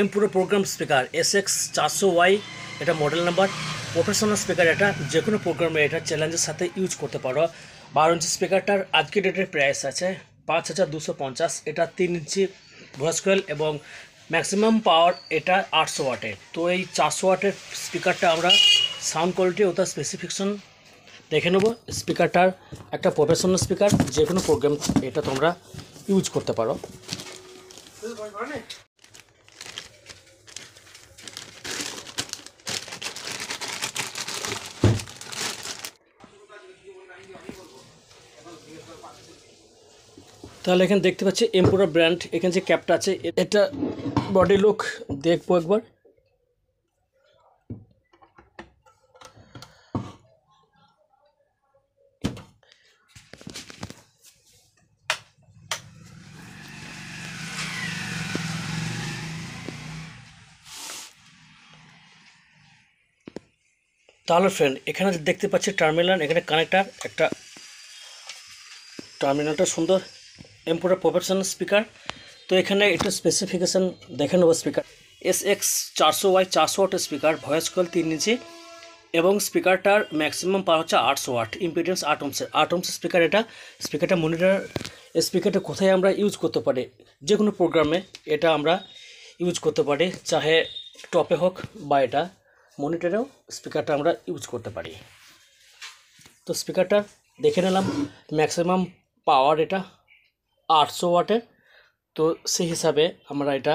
M পুরো programme speaker SX400Y, এটা model number. Professional speaker, এটা যে কোনো প্রোগ্রামে এটা চ্যালেঞ্জের সাথে ইউজ করতে পারো। 12 ইঞ্চি স্পিকারটার আজকের ডেটের প্রাইস আছে 5250। এটা 3 ইঞ্চি ভয়েস কয়েল এবং ম্যাক্সিমাম পাওয়ার এটা 800 ওয়াটের। তো এই 400 ওয়াটের স্পিকারটা আমরা সাউন্ড কোয়ালিটি ও তার স্পেসিফিকেশন দেখে নেব। স্পিকারটার একটা প্রফেশনাল স্পিকার, যে কোনো প্রোগ্রাম এটা তোমরা ইউজ করতে পারো। তাহলে এখানে দেখতে পাচ্ছি এমপুরা ব্র্যান্ড, এখানে যে ক্যাপটা আছে এটা বডি লুক দেখবো একবার। তাহলে ফ্রেন্ড, এখানে দেখতে পাচ্ছি টার্মিনাল, এখানে কানেক্টার, একটা টার্মিনালটা সুন্দর। এমপুরা প্রফেশনাল স্পিকার। তো এখানে একটু স্পেসিফিকেশান দেখে নেবো। স্পিকার SX400Y 400 ওয়াটের স্পিকার, ভয়েস কয়েল 3 ইঞ্চি এবং স্পিকারটার ম্যাক্সিমাম পাওয়ার হচ্ছে 800 ওয়াট, ইম্পিডেন্স 8 ohms স্পিকার। এটা স্পিকারটা মনিটর স্পিকারটা কোথায় আমরা ইউজ করতে পারি, যে কোনো প্রোগ্রামে এটা আমরা ইউজ করতে পারি, চাহে টপে হোক বা এটা মনিটরেও স্পিকারটা আমরা ইউজ করতে পারি। তো স্পিকারটা দেখে নিলাম, ম্যাক্সিমাম পাওয়ার এটা 800 ওয়াটের। তো সেই হিসাবে আমরা এটা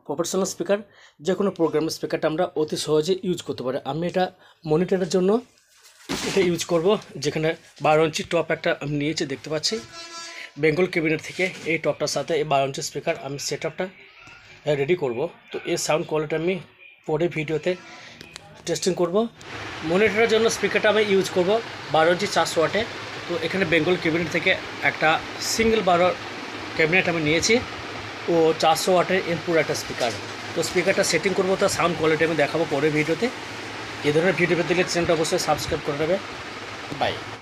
প্রফেশনাল স্পিকার, যে কোনো প্রোগ্রামের স্পিকারটা আমরা অতি সহজে ইউজ করতে পারি। আমি এটা মনিটরের জন্য এটা ইউজ করব, যেখানে 12 ইঞ্চি টপ একটা আমি নিয়েছি, দেখতে পাচ্ছি বেঙ্গল ক্যাবিনেট থেকে। এই টপটার সাথে এই 12 ইঞ্চি স্পিকার আমি সেট আপটা রেডি করব। তো এই সাউন্ড কোয়ালিটি আমি পরে ভিডিওতে টেস্টিং করব। মনিটরের জন্য স্পিকারটা আমি ইউজ করব 12 ইঞ্চি 400 ওয়াটে। তো এখানে বেঙ্গল ক্যাবিনেট থেকে একটা সিঙ্গেল 12 ক্যাবিনেট আমি নিয়েছি ও 400 ওয়াটের পুরো একটা স্পিকার। তো স্পিকারটা সেটিং করবো, তার সাউন্ড কোয়ালিটি আমি দেখাবো পরে ভিডিওতে। এই ধরনের ভিডিও পেতে গেলে চ্যানেলটা অবশ্যই সাবস্ক্রাইব করে দেবে। বাই।